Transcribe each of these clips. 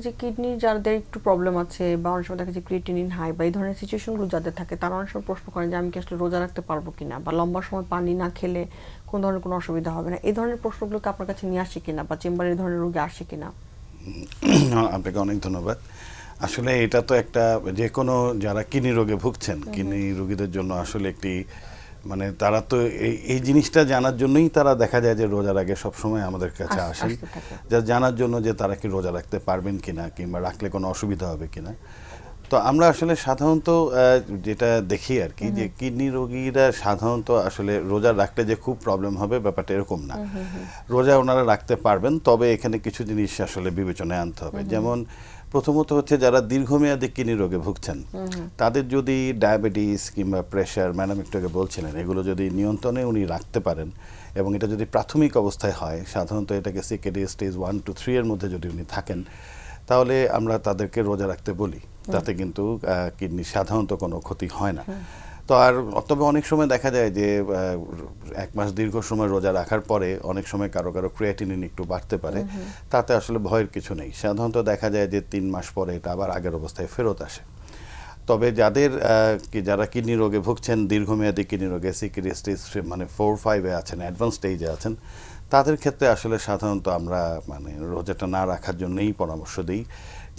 যে কিডনির যাদের একটু প্রবলেম আছে বা অনেক সময় দেখা যায় ক্রিয়েটিনিন হাই বা এই ধরনের সিচুয়েশনগুলো যাদের থাকে তারা অনেক সময় প্রশ্ন করেন যে আমি কি আসলে রোজা রাখতে পারবো কিনা বা লম্বা সময় পানি না খেলে কোন ধরনের কোনো অসুবিধা হবে না, এই ধরনের প্রশ্নগুলোকে আপনার কাছে নিয়ে আসে কিনা বা চেম্বারে এই ধরনের রোগী আসে কিনা? আপনাকে অনেক ধন্যবাদ। আসলে এটা তো একটা যে কোনো যারা কিডনি রোগে ভুগছেন, কিডনি রোগীদের জন্য আসলে একটি মানে তারা তো এই জিনিসটা জানার জন্যই তারা দেখা যায় যে রোজার আগে সবসময় আমাদের কাছে আসেন, আসতে থাকে। যা জানার জন্য যে তারা কি রোজা রাখতে পারবেন কিনা কিংবা রাখলে কোনো অসুবিধা হবে কিনা। তো আমরা আসলে সাধারণত যেটা দেখি আর কি যে কিডনি রোগীরা সাধারণত আসলে রোজা রাখলে যে খুব প্রবলেম হবে ব্যাপারটা এরকম না। রোজা ওনারা রাখতে পারবেন, তবে এখানে কিছু জিনিস আসলে বিবেচনায় আনতে হবে। যেমন প্রথমত হচ্ছে যারা দীর্ঘমেয়াদী কিডনি রোগে ভুগছেন তাদের যদি ডায়াবেটিস কিংবা প্রেশার, ম্যাডাম একটু আগে বলছিলেন, এগুলো যদি নিয়ন্ত্রণে উনি রাখতে পারেন এবং এটা যদি প্রাথমিক অবস্থায় হয়, সাধারণত এটাকে সিকেডি স্টেজ 1 to 3 এর মধ্যে যদি উনি থাকেন, তাহলে আমরা তাদেরকে রোজা রাখতে বলি। তাতে কিন্তু কিডনি সাধারণত কোনো ক্ষতি হয় না। তো আর তবে অনেক সময় দেখা যায় যে 1 মাস দীর্ঘ সময় রোজা রাখার পরে অনেক সময় কারো কারো ক্রিয়েটিনিন একটু বাড়তে পারে। তাতে আসলে ভয়ের কিছু নেই। সাধারণত দেখা যায় যে 3 মাস পরে এটা আবার আগের অবস্থায় ফেরত আসে। তবে যাদের যারা কিডনি রোগে ভুগছেন, দীর্ঘমেয়াদী কিডনি রোগে সিকেডি স্টেজ মানে 4-5 আছেন, অ্যাডভান্স স্টেজে আছেন, তাদের ক্ষেত্রে আসলে সাধারণত আমরা মানে রোজাটা না রাখার জন্যই পরামর্শ দিই।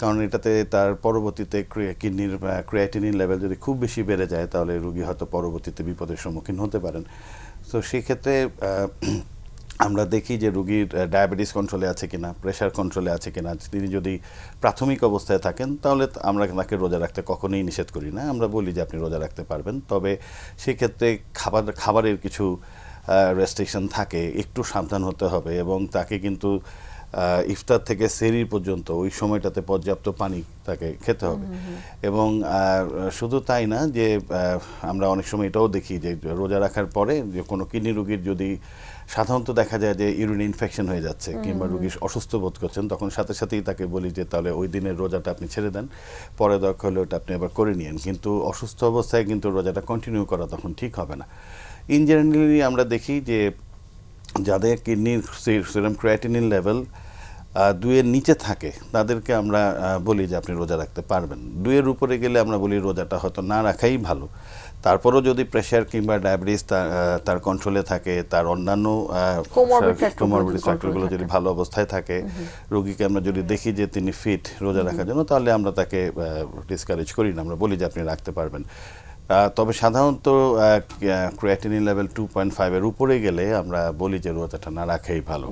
কারণ এটাতে তার পরবর্তীতে কিডনির ক্রিয়েটিনিন লেভেল যদি খুব বেশি বেড়ে যায়, তাহলে রোগী হয়তো পরবর্তীতে বিপদের সম্মুখীন হতে পারেন। তো সেই ক্ষেত্রে আমরা দেখি যে রোগীর ডায়াবেটিস কন্ট্রোলে আছে কিনা, প্রেশার কন্ট্রোলে আছে কিনা। তিনি যদি প্রাথমিক অবস্থায় থাকেন তাহলে আমরা তাকে রোজা রাখতে কখনোই নিষেধ করি না। আমরা বলি যে আপনি রোজা রাখতে পারবেন, তবে সেক্ষেত্রে খাবারের কিছু রেস্ট্রিকশন থাকে, একটু সাবধান হতে হবে এবং তাকে কিন্তু ইফতার থেকে সেহরি পর্যন্ত ওই সময়টাতে পর্যাপ্ত পানি তাকে খেতে হবে। এবং শুধু তাই না যে আমরা অনেক সময় এটাও দেখি যে রোজা রাখার পরে যে কোনো কিডনি রোগীর যদি সাধারণত দেখা যায় যে ইউরিন ইনফেকশন হয়ে যাচ্ছে কিংবা রোগী অসুস্থ বোধ করছেন, তখন সাথে সাথেই তাকে বলি যে তাহলে ওই দিনের রোজাটা আপনি ছেড়ে দেন, পরে দরকার হলে ওটা আপনি আবার করে নিন। কিন্তু অসুস্থ অবস্থায় কিন্তু রোজাটা কন্টিনিউ করা তখন ঠিক হবে না। ইন জেনারেলি আমরা দেখি যে যাদের কিডনির সিরাম ক্রিয়েটিনিন লেভেল 2 এর নিচে থাকে তাদেরকে আমরা বলি যে আপনি রোজা রাখতে পারবেন। 2 এর উপরে গেলে আমরা বলি রোজাটা হয়তো না রাখাই ভালো। তারপরও যদি প্রেশার কিংবা ডায়াবেটিস তার কন্ট্রোলে থাকে, তার অন্যান্য কোমরবিড ফ্যাক্টরগুলো যদি ভালো অবস্থায় থাকে, রোগীকে আমরা যদি দেখি যে তিনি ফিট রোজা রাখার জন্য, তাহলে আমরা তাকে ডিসকারেজ করি না, আমরা বলি যে আপনি রাখতে পারবেন। তবে সাধারণত ক্রিয়েটিনিন লেভেল 2.5 এর উপরে গেলে আমরা বলি যে রোজাটা না রাখাই ভালো।